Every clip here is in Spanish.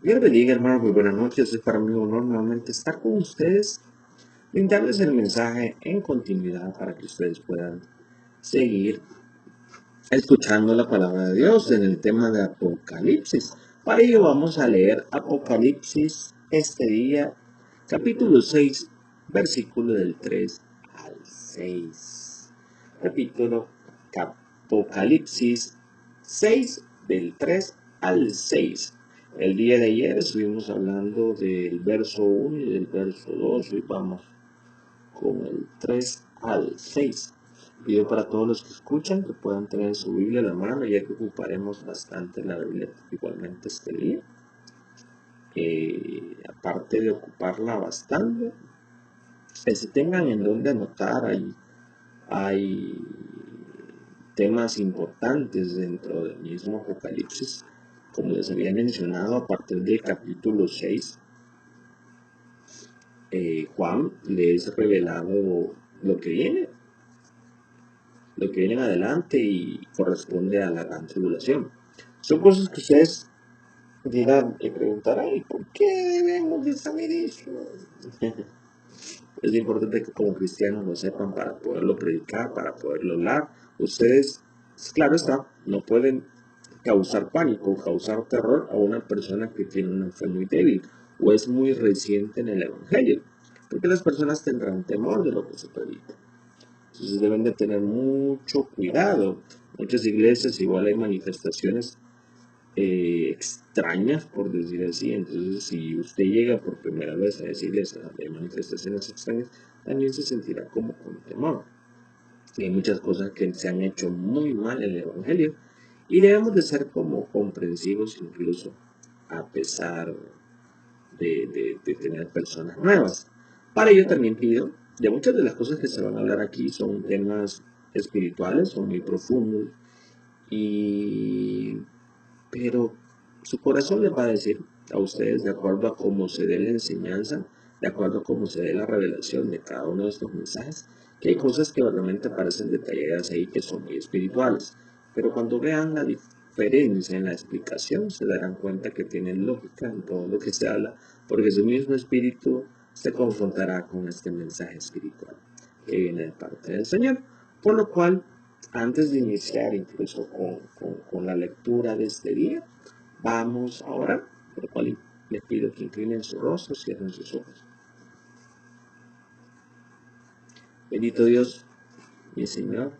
Dios bendiga, hermano, muy buenas noches. Es para mí un honor nuevamente estar con ustedes, brindarles el mensaje en continuidad para que ustedes puedan seguir escuchando la palabra de Dios en el tema de Apocalipsis. Para ello vamos a leer Apocalipsis este día, capítulo 6, versículo del 3 al 6. Repito, Apocalipsis 6, del 3 al 6. El día de ayer estuvimos hablando del verso 1 y del verso 2. Hoy vamos con el 3 al 6. Pido para todos los que escuchan que puedan tener su Biblia a la mano, ya que ocuparemos bastante la Biblia igualmente este día. Aparte de ocuparla bastante, si tengan en donde anotar, hay temas importantes dentro del mismo Apocalipsis, como les había mencionado. A partir del capítulo 6, Juan les ha revelado lo que viene en adelante y corresponde a la gran tribulación. Son cosas que ustedes dirán y preguntarán: ¿y por qué debemos de saber eso? Es importante que como cristianos lo sepan para poderlo predicar, para poderlo hablar. Ustedes, claro está, no pueden causar pánico, causar terror a una persona que tiene una fe muy débil o es muy reciente en el Evangelio, porque las personas tendrán temor de lo que se predica. Entonces deben de tener mucho cuidado. Muchas iglesias igual hay manifestaciones extrañas, por decir así. Entonces, si usted llega por primera vez a esa iglesia donde hay manifestaciones extrañas, también se sentirá como con temor. Y hay muchas cosas que se han hecho muy mal en el Evangelio y debemos de ser como comprensivos incluso a pesar de tener personas nuevas. Para ello también pido, de muchas de las cosas que se van a hablar aquí son temas espirituales, son muy profundos, pero su corazón les va a decir a ustedes, de acuerdo a cómo se dé la enseñanza, de acuerdo a cómo se dé la revelación de cada uno de estos mensajes, que hay cosas que realmente parecen detalladas ahí que son muy espirituales, pero cuando vean la diferencia en la explicación se darán cuenta que tienen lógica en todo lo que se habla, porque su mismo espíritu se confrontará con este mensaje espiritual que viene de parte del Señor. Por lo cual, antes de iniciar incluso con la lectura de este día, vamos a orar, por lo cual les pido que inclinen su rostro, cierren sus ojos. Bendito Dios, mi Señor,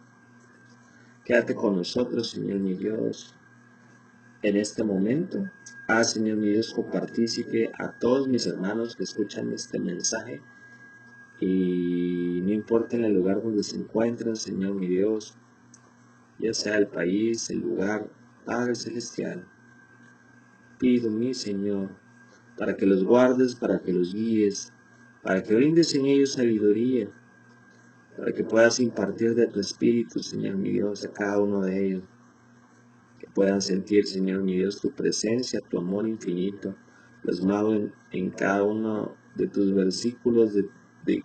quédate con nosotros, Señor mi Dios, en este momento. Haz, Señor mi Dios, copartícipe a todos mis hermanos que escuchan este mensaje, y no importa en el lugar donde se encuentran, Señor mi Dios, ya sea el país, el lugar, Padre Celestial, pido, mi Señor, para que los guardes, para que los guíes, para que brindes en ellos sabiduría, para que puedas impartir de tu espíritu, Señor mi Dios, a cada uno de ellos, que puedan sentir, Señor mi Dios, tu presencia, tu amor infinito, plasmado en cada uno de tus versículos, de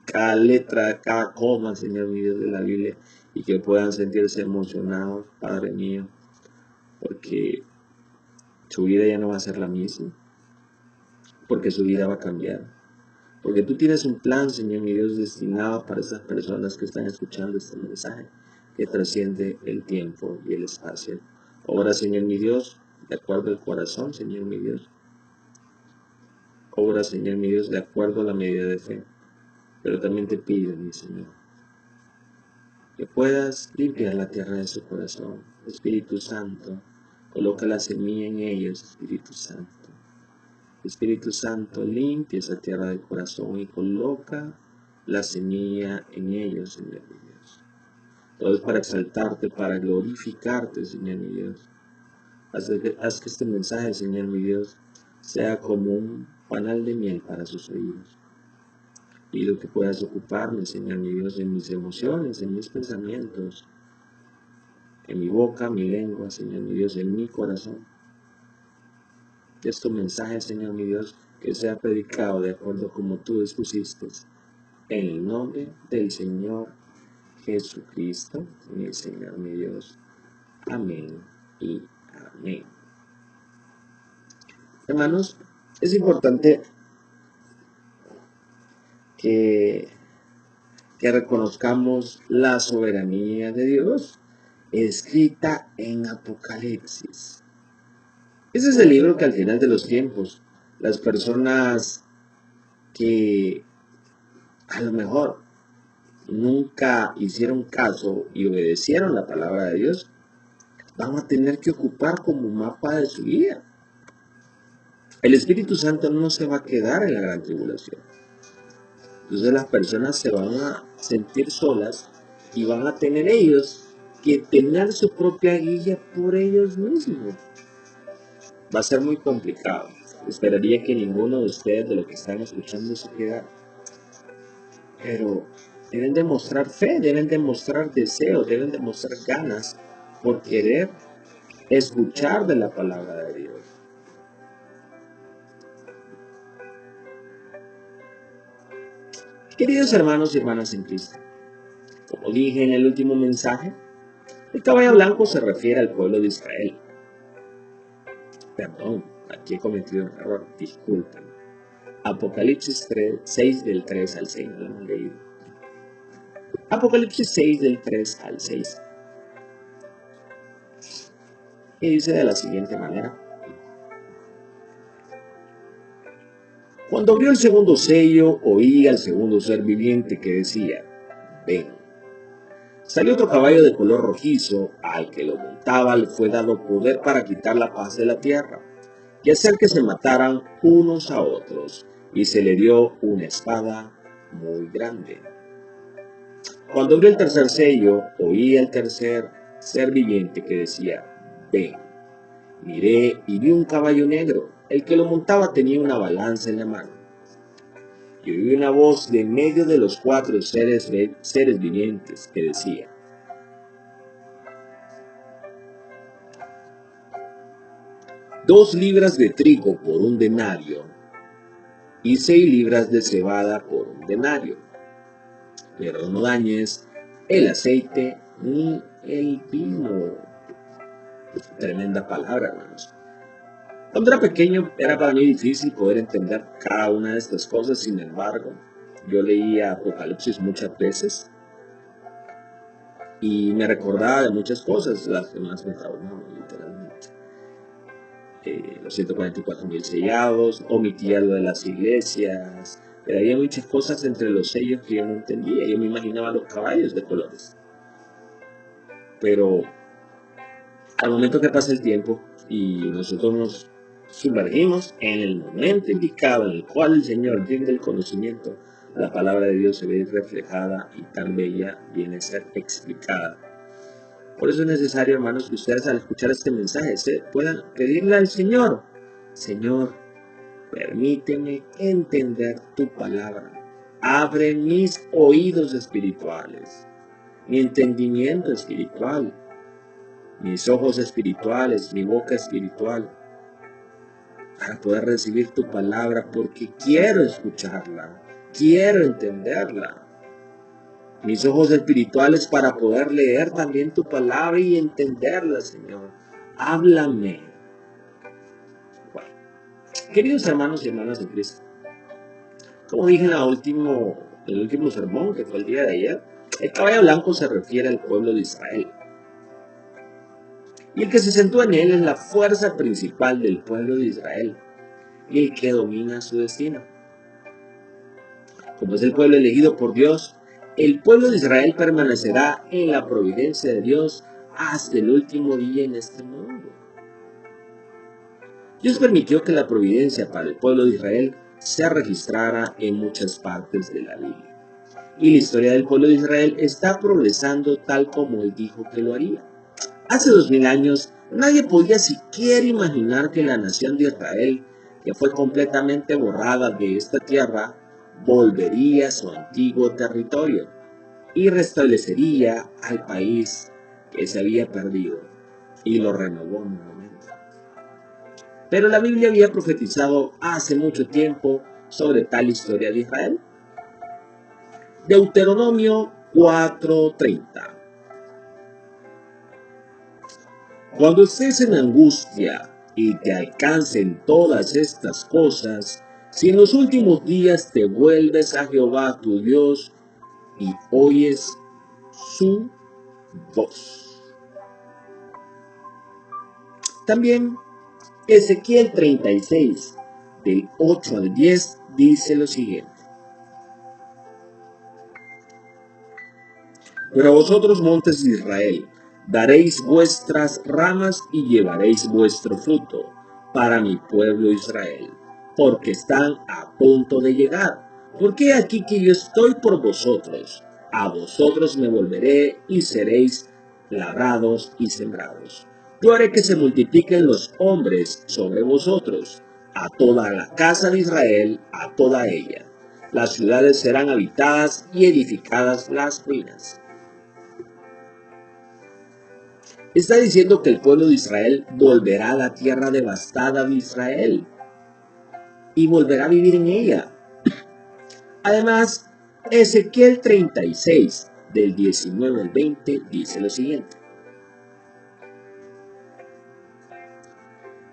cada letra, cada coma, Señor mi Dios, de la Biblia, y que puedan sentirse emocionados, Padre mío, porque su vida ya no va a ser la misma, porque su vida va a cambiar. Porque tú tienes un plan, Señor mi Dios, destinado para esas personas que están escuchando este mensaje, que trasciende el tiempo y el espacio. Obra, Señor mi Dios, de acuerdo al corazón, Señor mi Dios. Obra, Señor mi Dios, de acuerdo a la medida de fe. Pero también te pido, mi Señor, que puedas limpiar la tierra de su corazón. Espíritu Santo, coloca la semilla en ellos, Espíritu Santo. Espíritu Santo, limpia esa tierra del corazón y coloca la semilla en ellos, Señor mi Dios. Todo es para exaltarte, para glorificarte, Señor mi Dios. Haz que este mensaje, Señor mi Dios, sea como un panal de miel para sus oídos. Pido que puedas ocuparme, Señor mi Dios, en mis emociones, en mis pensamientos, en mi boca, mi lengua, Señor mi Dios, en mi corazón. Que este mensaje, Señor mi Dios, que sea predicado de acuerdo como tú dispusiste, en el nombre del Señor Jesucristo, mi Señor, mi Dios. Amén y amén. Hermanos, Es importante que reconozcamos la soberanía de Dios escrita en Apocalipsis. Ese es el libro que al final de los tiempos, las personas que a lo mejor nunca hicieron caso y obedecieron la palabra de Dios, van a tener que ocupar como mapa de su vida. El Espíritu Santo no se va a quedar en la gran tribulación. Entonces las personas se van a sentir solas y van a tener ellos que tener su propia guía por ellos mismos. Va a ser muy complicado. Esperaría que ninguno de ustedes de lo que están escuchando se quedara. Pero deben demostrar fe, deben demostrar deseo, deben demostrar ganas por querer escuchar de la palabra de Dios. Queridos hermanos y hermanas en Cristo, como dije en el último mensaje, el caballo blanco se refiere al pueblo de Israel. Perdón, aquí he cometido un error, disculpen. Apocalipsis 6 del 3 al 6, no lo hemos leído. Apocalipsis 6 del 3 al 6. Y dice de la siguiente manera. Cuando abrió el segundo sello, oí al segundo ser viviente que decía, ven. Salió otro caballo de color rojizo, al que lo montaba le fue dado poder para quitar la paz de la tierra, y hacer que se mataran unos a otros, y se le dio una espada muy grande. Cuando abrió el tercer sello, oí al tercer ser viviente que decía, ven. Miré y vi un caballo negro. El que lo montaba tenía una balanza en la mano. Y oí una voz de en medio de los cuatro seres vivientes que decía, 2 libras de trigo por un denario y 6 libras de cebada por un denario. Pero no dañes el aceite ni el vino. Tremenda palabra, hermanos. Cuando era pequeño era para mí difícil poder entender cada una de estas cosas. Sin embargo, yo leía Apocalipsis muchas veces y me recordaba de muchas cosas, las que más me traumaban literalmente. Los 144,000 sellados, omitía lo de las iglesias, pero había muchas cosas entre los sellos que yo no entendía. Yo me imaginaba los caballos de colores. Pero al momento que pasa el tiempo y nosotros nos sumergimos en el momento indicado en el cual el Señor brinda el conocimiento, la palabra de Dios se ve reflejada y tan bella viene a ser explicada. Por eso es necesario, hermanos, que ustedes al escuchar este mensaje puedan pedirle al Señor, Señor, permíteme entender tu palabra. Abre mis oídos espirituales, mi entendimiento espiritual, mis ojos espirituales, mi boca espiritual, para poder recibir tu palabra, porque quiero escucharla, quiero entenderla. Mis ojos espirituales para poder leer también tu palabra y entenderla, Señor. Háblame. Bueno, queridos hermanos y hermanas de Cristo, como dije en el último sermón, que fue el día de ayer, el caballo blanco se refiere al pueblo de Israel. Y el que se sentó en él es la fuerza principal del pueblo de Israel y el que domina su destino. Como es el pueblo elegido por Dios, el pueblo de Israel permanecerá en la providencia de Dios hasta el último día en este mundo. Dios permitió que la providencia para el pueblo de Israel se registrara en muchas partes de la Biblia. Y la historia del pueblo de Israel está progresando tal como Él dijo que lo haría. Hace 2000 años, nadie podía siquiera imaginar que la nación de Israel, que fue completamente borrada de esta tierra, volvería a su antiguo territorio y restablecería al país que se había perdido y lo renovó nuevamente. Pero la Biblia había profetizado hace mucho tiempo sobre tal historia de Israel. Deuteronomio 4:30. Cuando estés en angustia, y te alcancen todas estas cosas, si en los últimos días te vuelves a Jehová tu Dios y oyes su voz. También Ezequiel 36, del 8 al 10, dice lo siguiente. Pero a vosotros, montes de Israel, daréis vuestras ramas y llevaréis vuestro fruto para mi pueblo Israel, porque están a punto de llegar. Porque aquí que yo estoy por vosotros, a vosotros me volveré y seréis labrados y sembrados. Yo haré que se multipliquen los hombres sobre vosotros, a toda la casa de Israel, a toda ella. Las ciudades serán habitadas y edificadas las ruinas. Está diciendo que el pueblo de Israel volverá a la tierra devastada de Israel y volverá a vivir en ella. Además, Ezequiel 36, del 19 al 20, dice lo siguiente.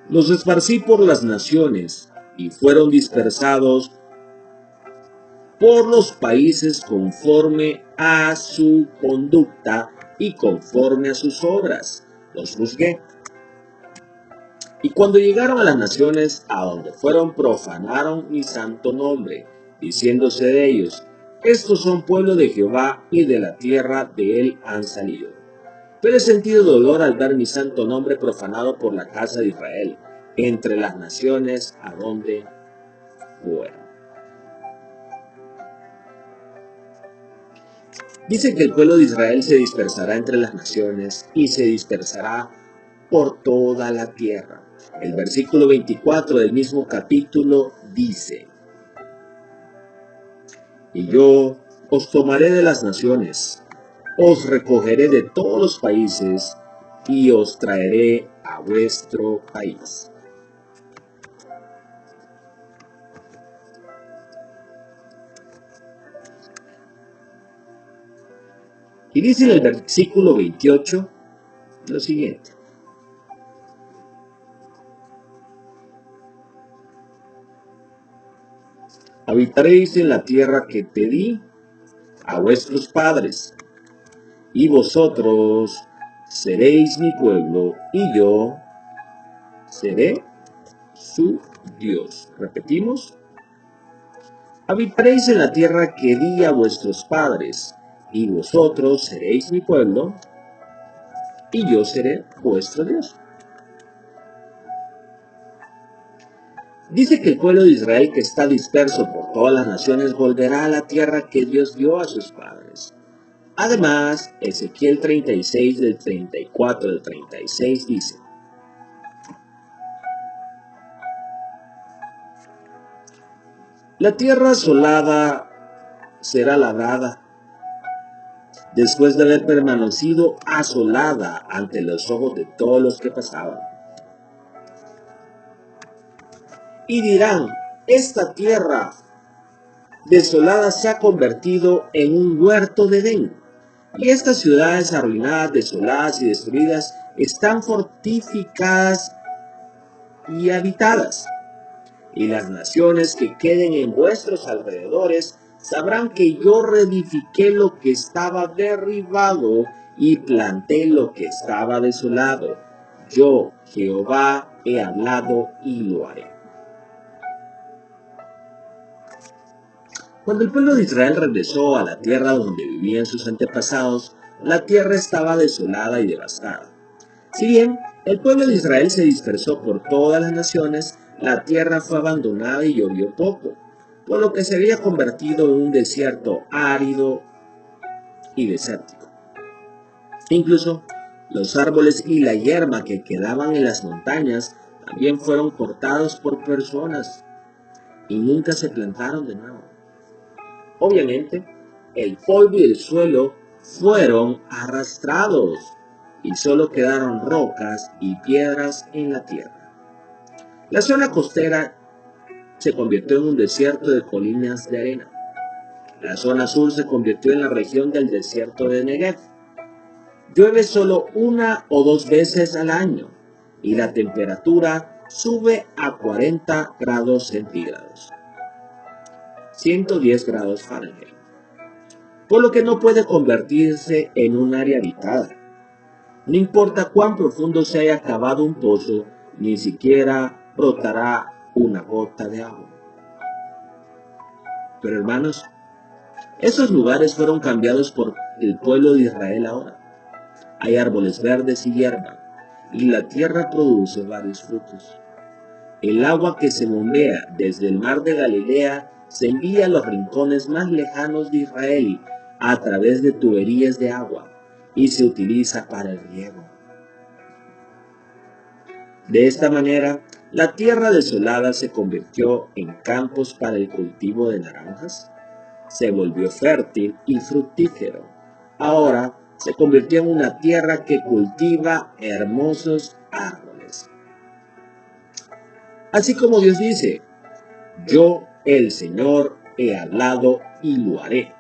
Los esparcí por las naciones y fueron dispersados por los países conforme a su conducta y conforme a sus obras. Los juzgué. Y cuando llegaron a las naciones a donde fueron, profanaron mi santo nombre, diciéndose de ellos, estos son pueblo de Jehová y de la tierra de él han salido. Pero he sentido dolor al ver mi santo nombre profanado por la casa de Israel, entre las naciones a donde fueron. Dice que el pueblo de Israel se dispersará entre las naciones y se dispersará por toda la tierra. El versículo 24 del mismo capítulo dice, y yo os tomaré de las naciones, os recogeré de todos los países y os traeré a vuestro país. Y dice en el versículo 28 lo siguiente. Habitaréis en la tierra que te di a vuestros padres, y vosotros seréis mi pueblo, y yo seré su Dios. Repetimos. Habitaréis en la tierra que di a vuestros padres, y vosotros seréis mi pueblo, y yo seré vuestro Dios. Dice que el pueblo de Israel que está disperso por todas las naciones volverá a la tierra que Dios dio a sus padres. Además, Ezequiel 36 del 34 al 36 dice, la tierra asolada será labrada, después de haber permanecido asolada ante los ojos de todos los que pasaban. Y dirán, esta tierra desolada se ha convertido en un huerto de Edén, y estas ciudades arruinadas, desoladas y destruidas están fortificadas y habitadas. Y las naciones que queden en vuestros alrededores sabrán que yo reedifiqué lo que estaba derribado y planté lo que estaba desolado. Yo, Jehová, he hablado y lo haré. Cuando el pueblo de Israel regresó a la tierra donde vivían sus antepasados, la tierra estaba desolada y devastada. Si bien el pueblo de Israel se dispersó por todas las naciones, la tierra fue abandonada y llovió poco, por lo que se había convertido en un desierto árido y desértico. Incluso los árboles y la hierba que quedaban en las montañas también fueron cortados por personas y nunca se plantaron de nuevo. Obviamente, el polvo y el suelo fueron arrastrados y solo quedaron rocas y piedras en la tierra. La zona costera se convirtió en un desierto de colinas de arena. La zona sur se convirtió en la región del desierto de Negev. Llueve solo una o dos veces al año y la temperatura sube a 40 grados centígrados, 110 grados Fahrenheit, por lo que no puede convertirse en un área habitada. No importa cuán profundo se haya cavado un pozo, ni siquiera brotará una gota de agua. Pero hermanos, esos lugares fueron cambiados por el pueblo de Israel ahora. Hay árboles verdes y hierba, y la tierra produce varios frutos. El agua que se bombea desde el mar de Galilea se envía a los rincones más lejanos de Israel a través de tuberías de agua y se utiliza para el riego. De esta manera, la tierra desolada se convirtió en campos para el cultivo de naranjas, se volvió fértil y fructífero. Ahora se convirtió en una tierra que cultiva hermosos árboles. Así como Dios dice, yo, el Señor, he hablado y lo haré.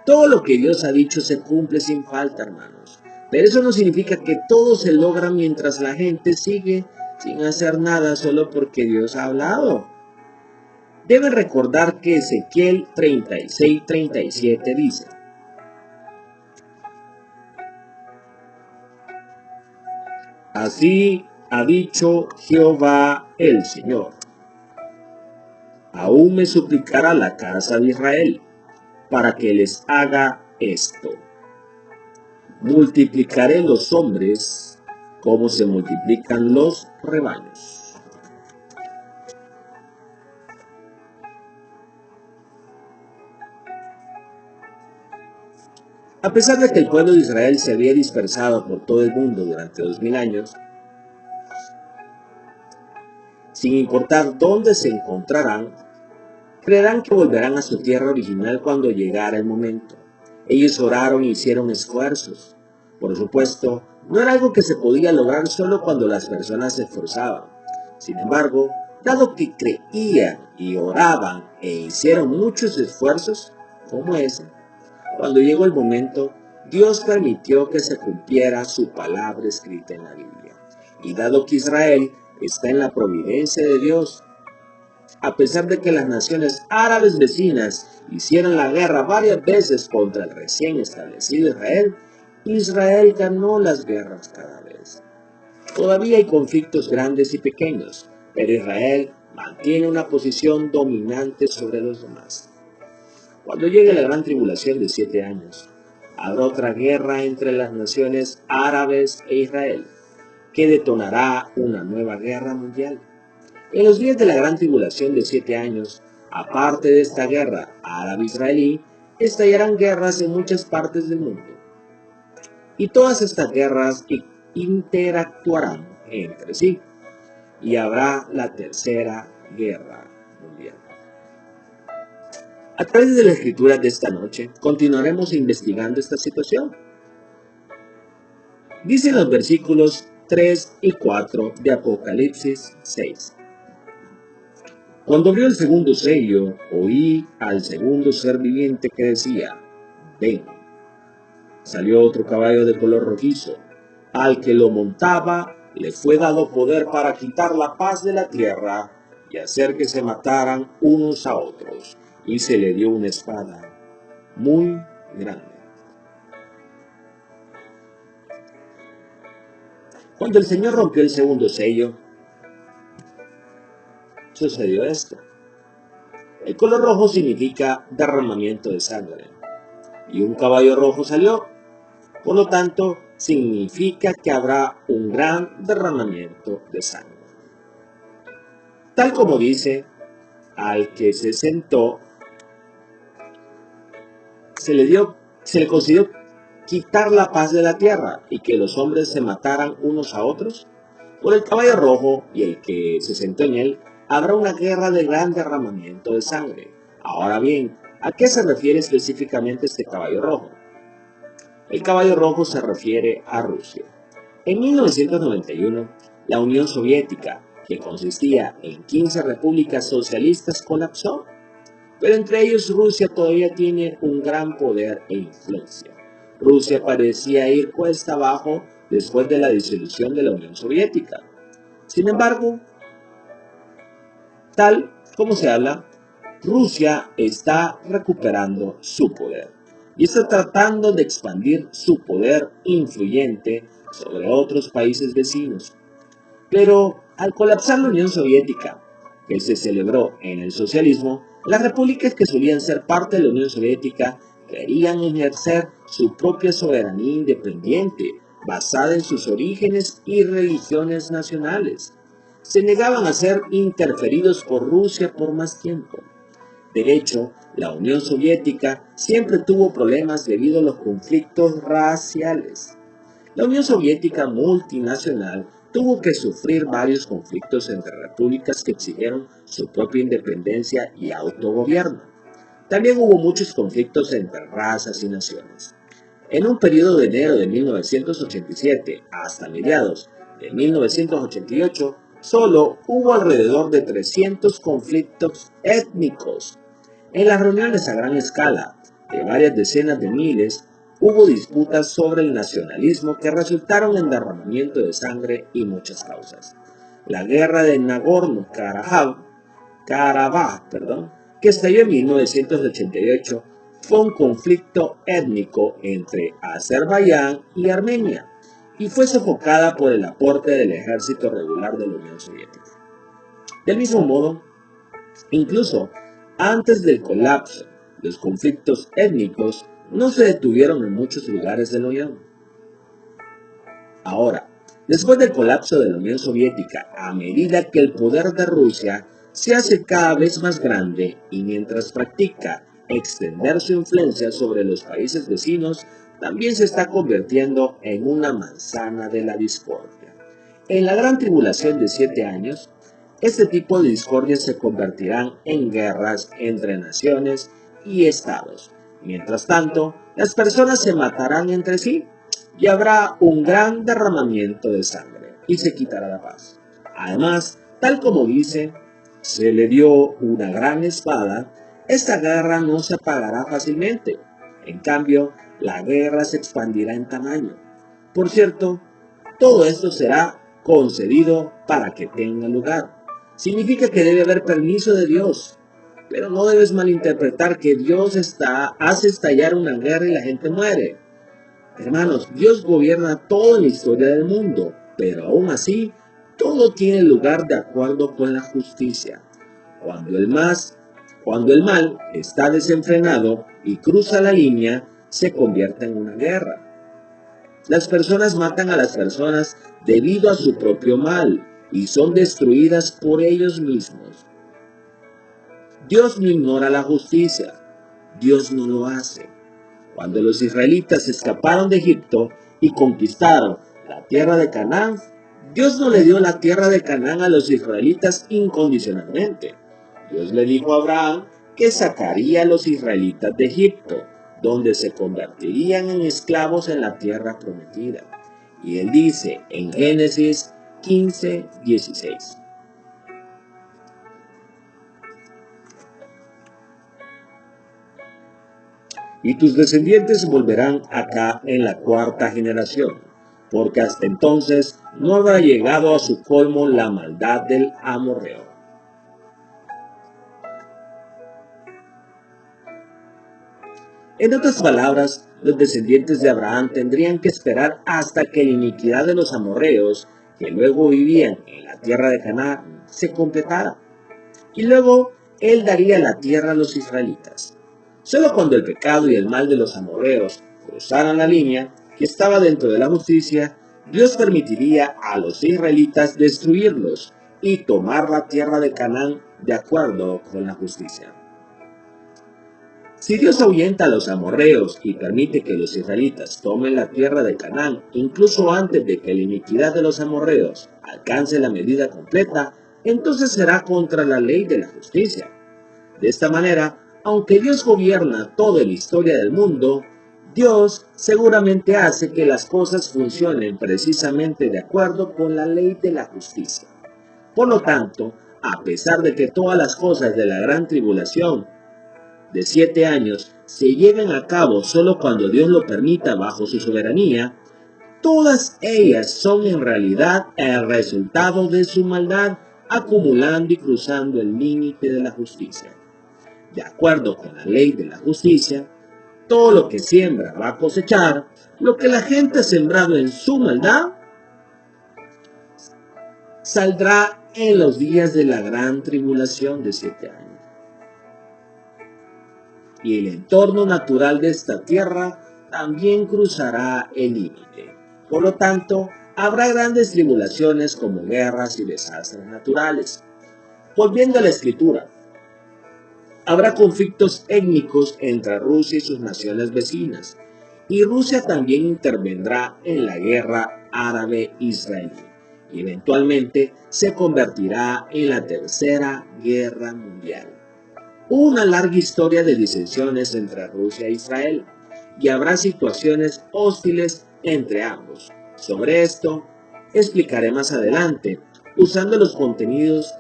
Todo lo que Dios ha dicho se cumple sin falta, hermanos. Pero eso no significa que todo se logra mientras la gente sigue sin hacer nada solo porque Dios ha hablado. Deben recordar que Ezequiel 36:37 dice: Así ha dicho Jehová el Señor. Aún me suplicará la casa de Israel para que les haga esto. Multiplicaré los hombres como se multiplican los rebaños. A pesar de que el pueblo de Israel se había dispersado por todo el mundo durante 2000 años, sin importar dónde se encontrarán, creerán que volverán a su tierra original cuando llegara el momento. Ellos oraron e hicieron esfuerzos. Por supuesto, no era algo que se podía lograr solo cuando las personas se esforzaban. Sin embargo, dado que creían y oraban e hicieron muchos esfuerzos, como ese, cuando llegó el momento, Dios permitió que se cumpliera su palabra escrita en la Biblia. Y dado que Israel está en la providencia de Dios, a pesar de que las naciones árabes vecinas hicieron la guerra varias veces contra el recién establecido Israel, Israel ganó las guerras cada vez. Todavía hay conflictos grandes y pequeños, pero Israel mantiene una posición dominante sobre los demás. Cuando llegue la gran tribulación de 7 años, habrá otra guerra entre las naciones árabes e Israel, que detonará una nueva guerra mundial. En los días de la gran tribulación de 7 años, aparte de esta guerra árabe-israelí, estallarán guerras en muchas partes del mundo. Y todas estas guerras interactuarán entre sí, y habrá la tercera guerra mundial. A través de la escritura de esta noche, continuaremos investigando esta situación. Dicen los versículos 3 y 4 de Apocalipsis 6. Cuando abrió el segundo sello, oí al segundo ser viviente que decía: ven. Salió otro caballo de color rojizo. Al que lo montaba le fue dado poder para quitar la paz de la tierra y hacer que se mataran unos a otros. Y se le dio una espada muy grande. Cuando el Señor rompió el segundo sello, sucedió esto. El color rojo significa derramamiento de sangre. Y un caballo rojo salió. Por lo tanto, significa que habrá un gran derramamiento de sangre. Tal como dice, al que se sentó, se le concedió quitar la paz de la tierra y que los hombres se mataran unos a otros. Por el caballo rojo y el que se sentó en él, habrá una guerra de gran derramamiento de sangre. Ahora bien, ¿a qué se refiere específicamente este caballo rojo? El caballo rojo se refiere a Rusia. En 1991, la Unión Soviética, que consistía en 15 repúblicas socialistas, colapsó. Pero entre ellos Rusia todavía tiene un gran poder e influencia. Rusia parecía ir cuesta abajo después de la disolución de la Unión Soviética. Sin embargo, tal como se habla, Rusia está recuperando su poder y está tratando de expandir su poder influyente sobre otros países vecinos. Pero al colapsar la Unión Soviética, que se celebró en el socialismo, las repúblicas que solían ser parte de la Unión Soviética querían ejercer su propia soberanía independiente, basada en sus orígenes y religiones nacionales. Se negaban a ser interferidos por Rusia por más tiempo. De hecho, la Unión Soviética siempre tuvo problemas debido a los conflictos raciales. La Unión Soviética multinacional tuvo que sufrir varios conflictos entre repúblicas que exigieron su propia independencia y autogobierno. También hubo muchos conflictos entre razas y naciones. En un periodo de enero de 1987 hasta mediados de 1988, solo hubo alrededor de 300 conflictos étnicos. En las reuniones a gran escala de varias decenas de miles, hubo disputas sobre el nacionalismo que resultaron en derramamiento de sangre y muchas causas. La guerra de Nagorno-Karabaj, que estalló en 1988, fue un conflicto étnico entre Azerbaiyán y Armenia y fue sofocada por el aporte del ejército regular de la Unión Soviética. Del mismo modo, incluso antes del colapso, los conflictos étnicos no se detuvieron en muchos lugares de la Unión. Ahora, después del colapso de la Unión Soviética, a medida que el poder de Rusia se hace cada vez más grande y mientras practica extender su influencia sobre los países vecinos, también se está convirtiendo en una manzana de la discordia. En la gran tribulación de 7 años, este tipo de discordias se convertirán en guerras entre naciones y estados. Mientras tanto, las personas se matarán entre sí y habrá un gran derramamiento de sangre y se quitará la paz. Además, tal como dice, se le dio una gran espada, esta guerra no se apagará fácilmente. En cambio, la guerra se expandirá en tamaño. Por cierto, todo esto será concedido para que tenga lugar. Significa que debe haber permiso de Dios. Pero no debes malinterpretar que Dios hace estallar una guerra y la gente muere. Hermanos, Dios gobierna toda la historia del mundo, pero aún así, todo tiene lugar de acuerdo con la justicia. Cuando el mal está desenfrenado y cruza la línea, se convierte en una guerra. Las personas matan a las personas debido a su propio mal y son destruidas por ellos mismos. Dios no ignora la justicia, Dios no lo hace. Cuando los israelitas escaparon de Egipto y conquistaron la tierra de Canaán, Dios no le dio la tierra de Canaán a los israelitas incondicionalmente. Dios le dijo a Abraham que sacaría a los israelitas de Egipto, donde se convertirían en esclavos en la tierra prometida. Y él dice en Génesis 15:16. Y tus descendientes volverán acá en la 4ª generación, porque hasta entonces no habrá llegado a su colmo la maldad del amorreo. En otras palabras, los descendientes de Abraham tendrían que esperar hasta que la iniquidad de los amorreos, que luego vivían en la tierra de Canaán, se completara. Y luego él daría la tierra a los israelitas. Solo cuando el pecado y el mal de los amorreos cruzaran la línea que estaba dentro de la justicia, Dios permitiría a los israelitas destruirlos y tomar la tierra de Canaán de acuerdo con la justicia. Si Dios ahuyenta a los amorreos y permite que los israelitas tomen la tierra de Canaán, incluso antes de que la iniquidad de los amorreos alcance la medida completa, entonces será contra la ley de la justicia. De esta manera, aunque Dios gobierna toda la historia del mundo, Dios seguramente hace que las cosas funcionen precisamente de acuerdo con la ley de la justicia. Por lo tanto, a pesar de que todas las cosas de la gran tribulación de 7 años se lleven a cabo solo cuando Dios lo permita bajo su soberanía, Todas ellas son en realidad el resultado de su maldad, acumulando y cruzando el límite de la justicia. De acuerdo con la ley de la justicia, todo lo que siembra va a cosechar. Lo que la gente ha sembrado en su maldad saldrá en los días de la gran tribulación de 7 años. Y el entorno natural de esta tierra también cruzará el límite. Por lo tanto, habrá grandes tribulaciones como guerras y desastres naturales. Volviendo a la escritura, habrá conflictos étnicos entre Rusia y sus naciones vecinas, y Rusia también intervendrá en la guerra árabe-israelí, y eventualmente se convertirá en la Tercera Guerra Mundial. Una larga historia de disensiones entre Rusia e Israel, y habrá situaciones hostiles entre ambos. Sobre esto explicaré más adelante, usando los contenidos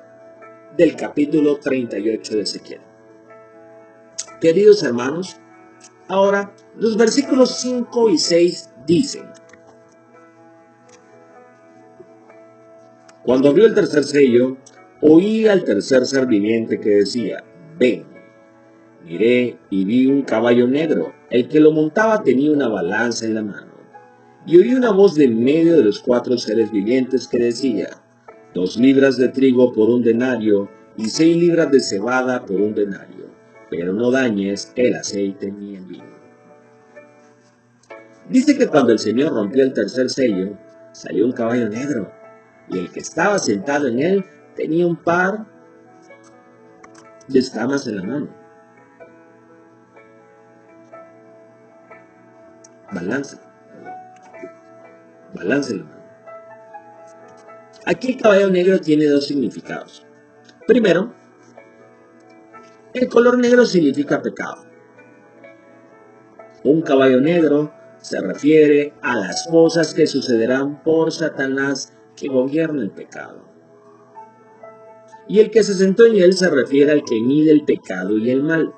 del capítulo 38 de Ezequiel. Queridos hermanos, ahora los versículos 5 y 6 dicen: Cuando abrió el tercer sello, oí al tercer ser viviente que decía: Ven. Miré y vi un caballo negro. El que lo montaba tenía una balanza en la mano. Y oí una voz de en medio de los 4 seres vivientes que decía: 2 libras de trigo por 1 denario y 6 libras de cebada por 1 denario, pero no dañes el aceite ni el vino. Dice que cuando el Señor rompió el tercer sello, salió un caballo negro, y el que estaba sentado en él tenía un par de escamas en la mano. Balanza en la mano. Aquí el caballo negro tiene 2 significados. Primero, el color negro significa pecado. Un caballo negro se refiere a las cosas que sucederán por Satanás que gobierna el pecado. Y el que se sentó en él se refiere al que mide el pecado y el mal.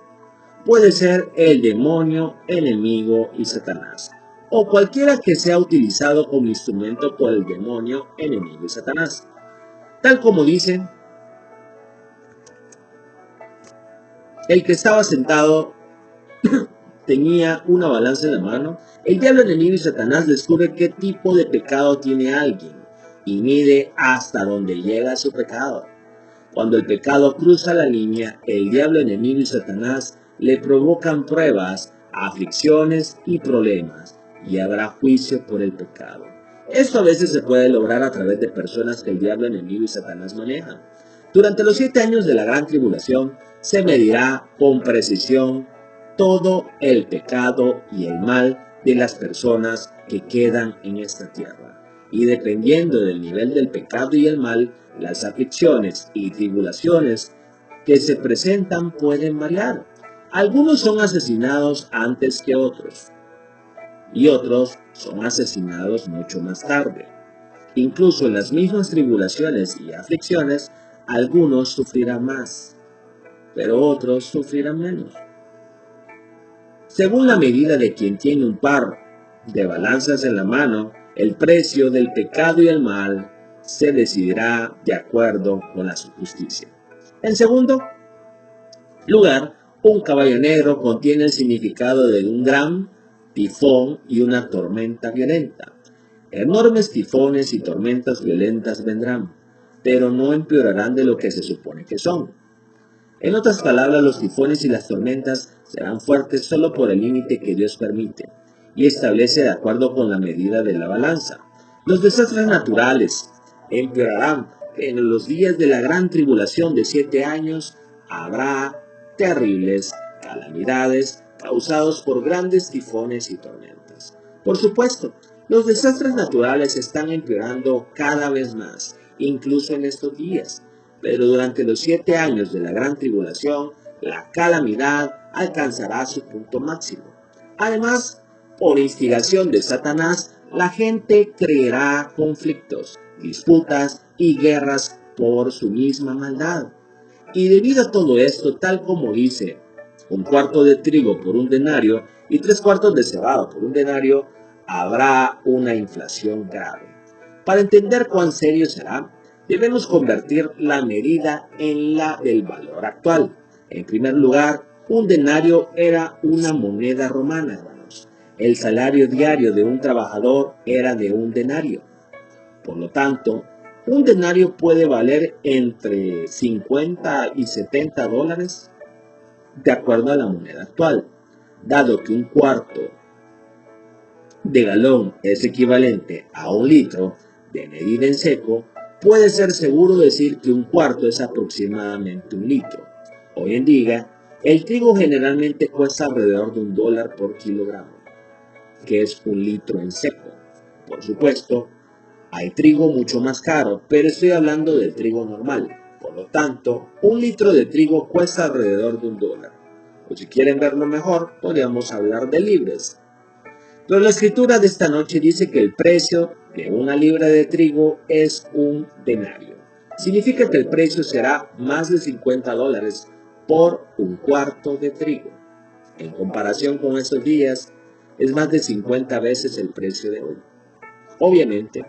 Puede ser el demonio, enemigo y Satanás, o cualquiera que sea utilizado como instrumento por el demonio, enemigo y Satanás. Tal como dicen, el que estaba sentado tenía una balanza en la mano. El diablo, enemigo y Satanás descubre qué tipo de pecado tiene alguien y mide hasta dónde llega su pecado. Cuando el pecado cruza la línea, el diablo, enemigo y Satanás le provocan pruebas, aflicciones y problemas, y habrá juicio por el pecado. Esto a veces se puede lograr a través de personas que el diablo, enemigo y Satanás manejan. Durante los 7 años de la gran tribulación se medirá con precisión todo el pecado y el mal de las personas que quedan en esta tierra. Y dependiendo del nivel del pecado y el mal, las aflicciones y tribulaciones que se presentan pueden variar. Algunos son asesinados antes que otros, y otros son asesinados mucho más tarde. Incluso en las mismas tribulaciones y aflicciones, algunos sufrirán más, pero otros sufrirán menos. Según la medida de quien tiene un par de balanzas en la mano, el precio del pecado y el mal se decidirá de acuerdo con la justicia. En segundo lugar, un caballo negro contiene el significado de un gran tifón y una tormenta violenta. Enormes tifones y tormentas violentas vendrán, pero no empeorarán de lo que se supone que son. En otras palabras, los tifones y las tormentas serán fuertes solo por el límite que Dios permite y establece de acuerdo con la medida de la balanza. Los desastres naturales empeorarán. En los días de la gran tribulación de 7 años habrá terribles calamidades causados por grandes tifones y tormentas. Por supuesto, los desastres naturales están empeorando cada vez más, incluso en estos días. Pero durante los 7 años de la gran tribulación, la calamidad alcanzará su punto máximo. Además, por instigación de Satanás, la gente creará conflictos, disputas y guerras por su misma maldad. Y debido a todo esto, tal como dice, 1/4 de trigo por 1 denario y 3/4 de cebada por 1 denario, habrá una inflación grave. Para entender cuán serio será, debemos convertir la medida en la del valor actual. En primer lugar, un denario era una moneda romana, hermanos. El salario diario de un trabajador era de un denario. Por lo tanto, un denario puede valer entre 50 y 70 dólares de acuerdo a la moneda actual, dado que un cuarto de galón es equivalente a un litro de medida en seco, puede ser seguro decir que un cuarto es aproximadamente un litro. Hoy en día, el trigo generalmente cuesta alrededor de $1 por kilogramo, que es un litro en seco. Por supuesto, hay trigo mucho más caro, pero estoy hablando del trigo normal. Por lo tanto, un litro de trigo cuesta alrededor de $1. O si quieren verlo mejor, podríamos hablar de libras. Pero la escritura de esta noche dice que el precio de una libra de trigo es un denario. Significa que el precio será más de 50 dólares por un cuarto de trigo. En comparación con estos días, es más de 50 veces el precio de hoy. Obviamente,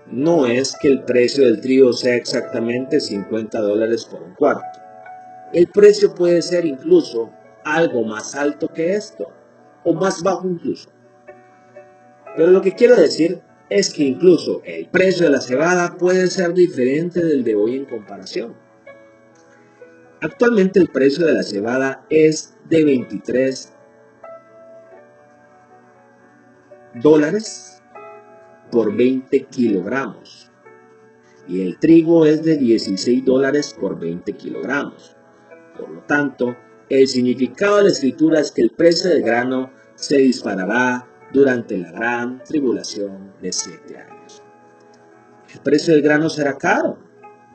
no es que el precio del trigo sea exactamente 50 dólares por un cuarto. El precio puede ser incluso algo más alto que esto, o más bajo incluso. Pero lo que quiero decir es que incluso el precio de la cebada puede ser diferente del de hoy en comparación. Actualmente el precio de la cebada es de 23 dólares por 20 kilogramos y el trigo es de 16 dólares por 20 kilogramos. Por lo tanto, el significado de la escritura es que el precio del grano se disparará durante la gran tribulación de 7 años. El precio del grano será caro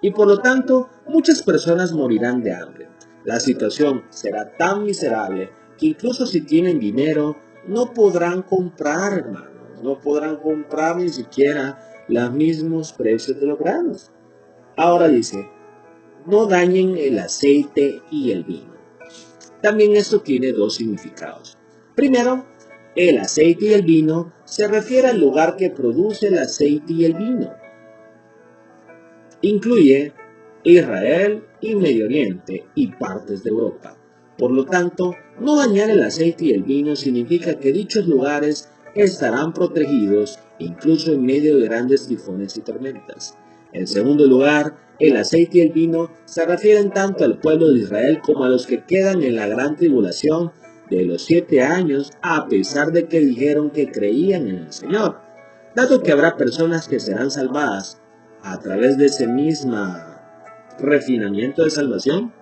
y por lo tanto muchas personas morirán de hambre. La situación será tan miserable que incluso si tienen dinero no podrán comprar, hermanos, no podrán comprar ni siquiera los mismos precios de los granos. Ahora dice, no dañen el aceite y el vino. También esto tiene dos significados. Primero, el aceite y el vino se refiere al lugar que produce el aceite y el vino. Incluye Israel y Medio Oriente y partes de Europa. Por lo tanto, no dañar el aceite y el vino significa que dichos lugares estarán protegidos incluso en medio de grandes tifones y tormentas. En segundo lugar, el aceite y el vino se refieren tanto al pueblo de Israel como a los que quedan en la gran tribulación de los 7 años, a pesar de que dijeron que creían en el Señor. Dado que habrá personas que serán salvadas a través de ese mismo refinamiento de salvación,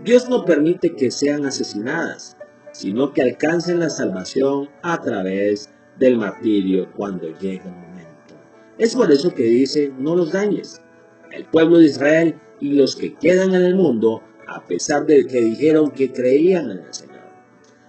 Dios no permite que sean asesinadas, sino que alcancen la salvación a través del martirio cuando llegue el momento. Es por eso que dice, no los dañes. El pueblo de Israel y los que quedan en el mundo, a pesar de que dijeron que creían en el Señor.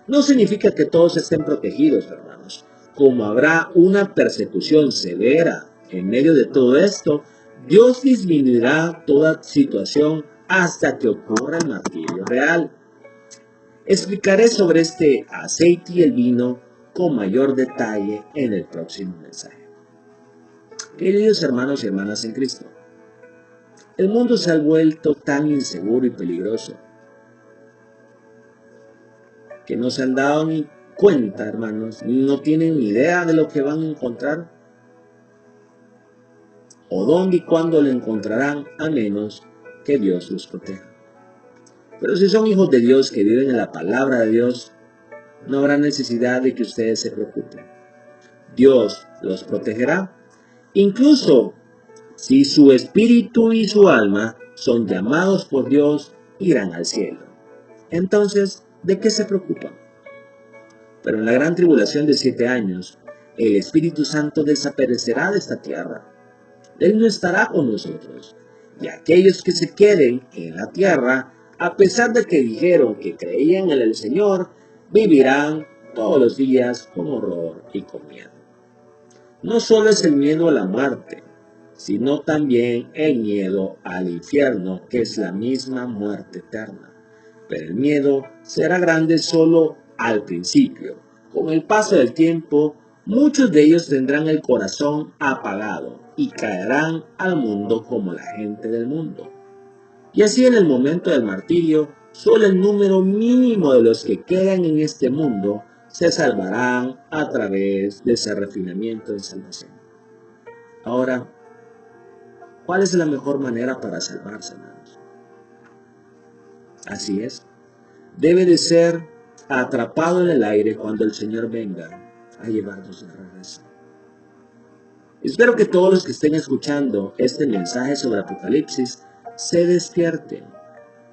No significa que todos estén protegidos, hermanos. Como habrá una persecución severa en medio de todo esto, Dios disminuirá toda situación hasta que ocurra el martirio real. Explicaré sobre este aceite y el vino con mayor detalle en el próximo mensaje. Queridos hermanos y hermanas en Cristo, el mundo se ha vuelto tan inseguro y peligroso que no se han dado ni cuenta, hermanos, no tienen ni idea de lo que van a encontrar o dónde y cuándo lo encontrarán, a menos que Dios los proteja. Pero si son hijos de Dios que viven en la palabra de Dios, no habrá necesidad de que ustedes se preocupen. Dios los protegerá, incluso si su espíritu y su alma son llamados por Dios, irán al cielo. Entonces, ¿de qué se preocupan? Pero en la gran tribulación de 7 años, el Espíritu Santo desaparecerá de esta tierra. Él no estará con nosotros. Y aquellos que se queden en la tierra, a pesar de que dijeron que creían en el Señor, vivirán todos los días con horror y con miedo. No solo es el miedo a la muerte, sino también el miedo al infierno, que es la misma muerte eterna. Pero el miedo será grande solo al principio, Con el paso del tiempo, muchos de ellos tendrán el corazón apagado y caerán al mundo como la gente del mundo. Y así en el momento del martirio, solo el número mínimo de los que quedan en este mundo se salvarán a través de ese refinamiento de salvación. Ahora, ¿cuál es la mejor manera para salvarse, hermanos? Así es, debe de ser atrapado en el aire cuando el Señor venga a llevarnos de regreso. Espero que todos los que estén escuchando este mensaje sobre Apocalipsis se despierten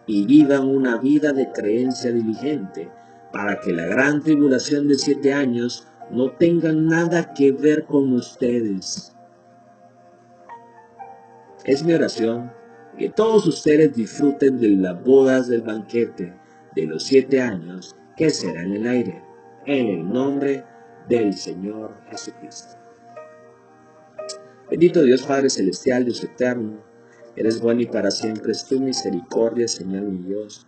y vivan una vida de creencia diligente para que la gran tribulación de 7 años no tenga nada que ver con ustedes. Es mi oración que todos ustedes disfruten de las bodas del banquete de los 7 años que será en el aire, en el nombre del Señor Jesucristo. Bendito Dios Padre Celestial, Dios eterno, eres bueno y para siempre es tu misericordia, Señor mi Dios.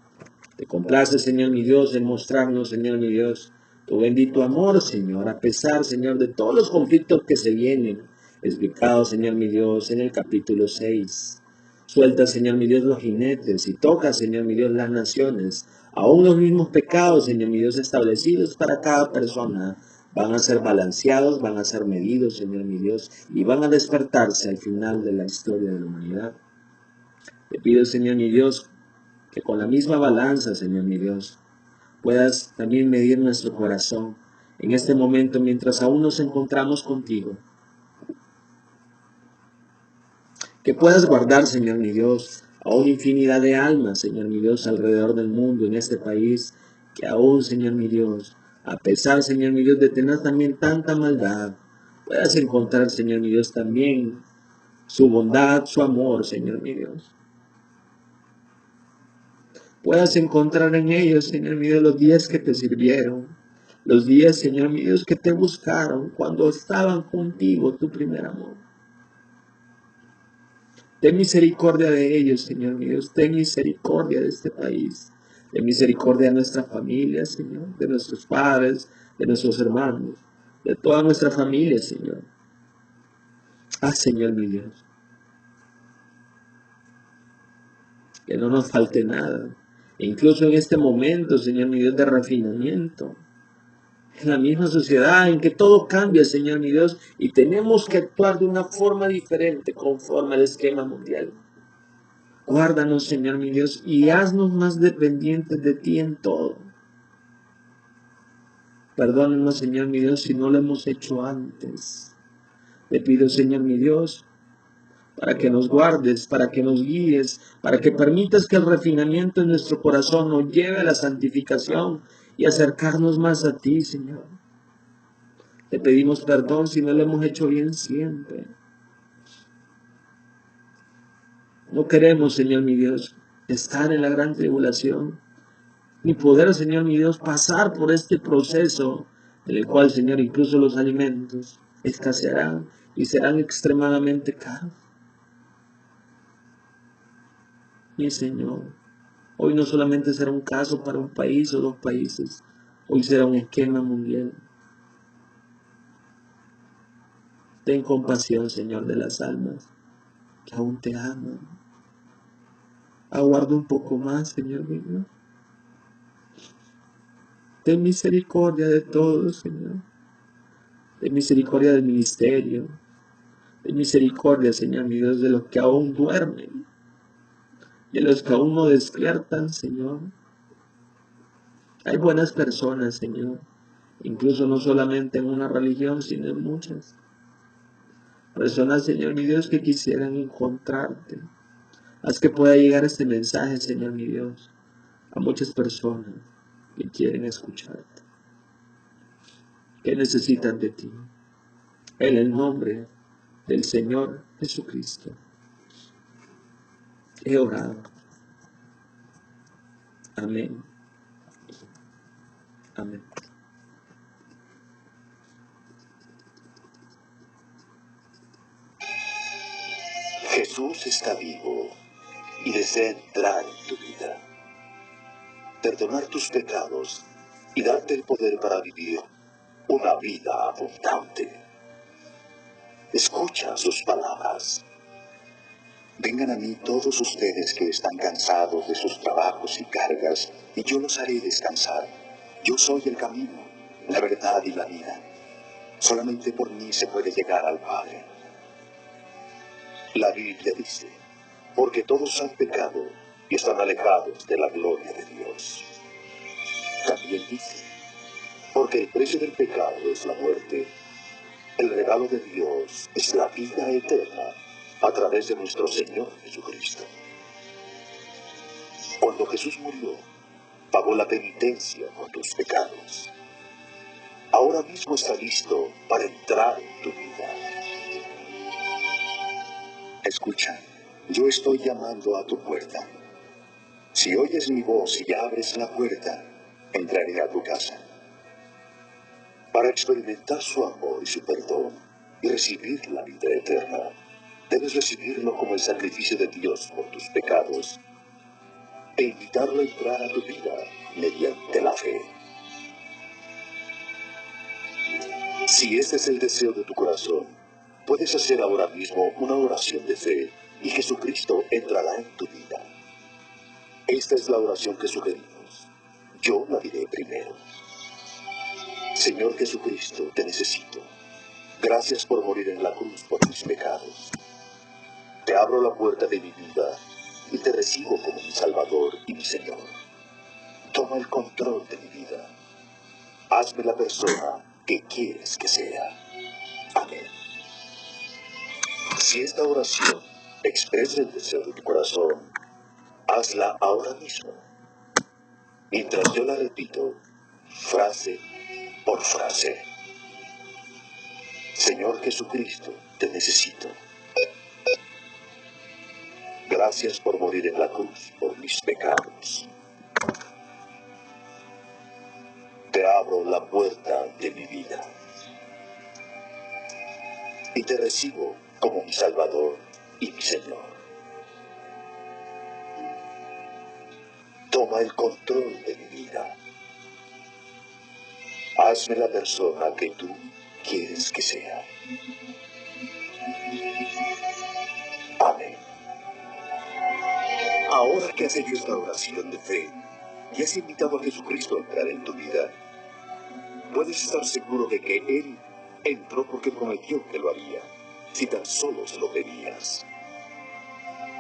Te complace, Señor mi Dios, en mostrarnos, Señor mi Dios, tu bendito amor, Señor, a pesar, Señor, de todos los conflictos que se vienen, explicados, Señor mi Dios, en el capítulo 6. Suelta, Señor mi Dios, los jinetes y toca, Señor mi Dios, las naciones. Aún los mismos pecados, Señor mi Dios, establecidos para cada persona, van a ser balanceados, van a ser medidos, Señor mi Dios, y van a despertarse al final de la historia de la humanidad. Te pido, Señor mi Dios, que con la misma balanza, Señor mi Dios, puedas también medir nuestro corazón en este momento mientras aún nos encontramos contigo. Que puedas guardar, Señor mi Dios, a una infinidad de almas, Señor mi Dios, alrededor del mundo, en este país, que aún, Señor mi Dios, a pesar, Señor mi Dios, de tener también tanta maldad, puedas encontrar, Señor mi Dios, también su bondad, su amor, Señor mi Dios. Puedas encontrar en ellos, Señor mi Dios, los días que te sirvieron, los días, Señor mi Dios, que te buscaron cuando estaban contigo, tu primer amor. Ten misericordia de ellos, Señor mi Dios. Ten misericordia de este país. Ten misericordia de nuestra familia, Señor. De nuestros padres, de nuestros hermanos. De toda nuestra familia, Señor. Señor mi Dios. Que no nos falte nada. E incluso en este momento, Señor mi Dios, de refinamiento. En la misma sociedad en que todo cambia, Señor mi Dios, y tenemos que actuar de una forma diferente conforme al esquema mundial. Guárdanos, Señor mi Dios, y haznos más dependientes de ti en todo. Perdónanos, Señor mi Dios, si no lo hemos hecho antes. Te pido, Señor mi Dios, para que nos guardes, para que nos guíes, para que permitas que el refinamiento en nuestro corazón nos lleve a la santificación y acercarnos más a ti, Señor. Te pedimos perdón si no lo hemos hecho bien siempre. No queremos, Señor mi Dios, estar en la gran tribulación, ni poder, Señor mi Dios, pasar por este proceso en el cual, Señor, incluso los alimentos escasearán y serán extremadamente caros. Mi Señor, hoy no solamente será un caso para un país o 2 países, hoy será un esquema mundial. Ten compasión, Señor, de las almas que aún te aman. Aguarda un poco más, Señor mío. Ten misericordia de todos, Señor. Ten misericordia del ministerio. Ten misericordia, Señor mi Dios, de los que aún duermen, de los que aún no despiertan, Señor. Hay buenas personas, Señor, incluso no solamente en una religión, sino en muchas. Personas, Señor mi Dios, que quisieran encontrarte. Haz que pueda llegar este mensaje, Señor mi Dios, a muchas personas que quieren escucharte, que necesitan de ti. En el nombre del Señor Jesucristo he orado. Amén. Amén. Jesús está vivo y desea entrar en tu vida, perdonar tus pecados y darte el poder para vivir una vida abundante. Escucha sus palabras. Vengan a mí todos ustedes que están cansados de sus trabajos y cargas, y yo los haré descansar. Yo soy el camino, la verdad y la vida. Solamente por mí se puede llegar al Padre. La Biblia dice, porque todos han pecado y están alejados de la gloria de Dios. También dice, porque el precio del pecado es la muerte, el regalo de Dios es la vida eterna a través de nuestro Señor Jesucristo. Cuando Jesús murió, pagó la penitencia por tus pecados. Ahora mismo está listo para entrar en tu vida. Escucha, yo estoy llamando a tu puerta. Si oyes mi voz y abres la puerta, entraré a tu casa. Para experimentar su amor y su perdón y recibir la vida eterna, debes recibirlo como el sacrificio de Dios por tus pecados e invitarlo a entrar a tu vida mediante la fe. Si este es el deseo de tu corazón, puedes hacer ahora mismo una oración de fe y Jesucristo entrará en tu vida. Esta es la oración que sugerimos. Yo la diré primero. Señor Jesucristo, te necesito. Gracias por morir en la cruz por mis pecados. Te abro la puerta de mi vida y te recibo como mi Salvador y mi Señor. Toma el control de mi vida. Hazme la persona que quieres que sea. Amén. Si esta oración expresa el deseo de tu corazón, hazla ahora mismo. Mientras yo la repito, frase por frase. Señor Jesucristo, te necesito. Gracias por morir en la cruz por mis pecados. Te abro la puerta de mi vida y te recibo como mi Salvador y mi Señor. Toma el control de mi vida. Hazme la persona que tú quieres que sea. Amén. Ahora que has hecho esta oración de fe y has invitado a Jesucristo a entrar en tu vida, puedes estar seguro de que Él entró porque prometió que lo haría, si tan solo se lo pedías.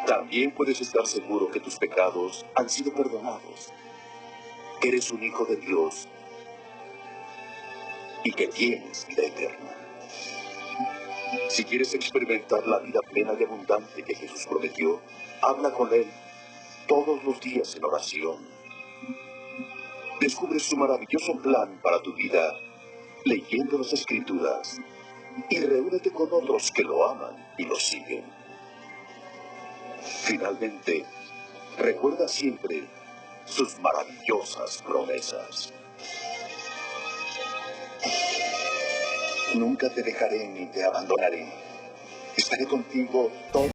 También puedes estar seguro que tus pecados han sido perdonados, que eres un hijo de Dios y que tienes vida eterna. Si quieres experimentar la vida plena y abundante que Jesús prometió, habla con Él todos los días en oración. Descubre su maravilloso plan para tu vida, leyendo las Escrituras, y reúnete con otros que lo aman y lo siguen. Finalmente, recuerda siempre sus maravillosas promesas. Nunca te dejaré ni te abandonaré. Estaré contigo todo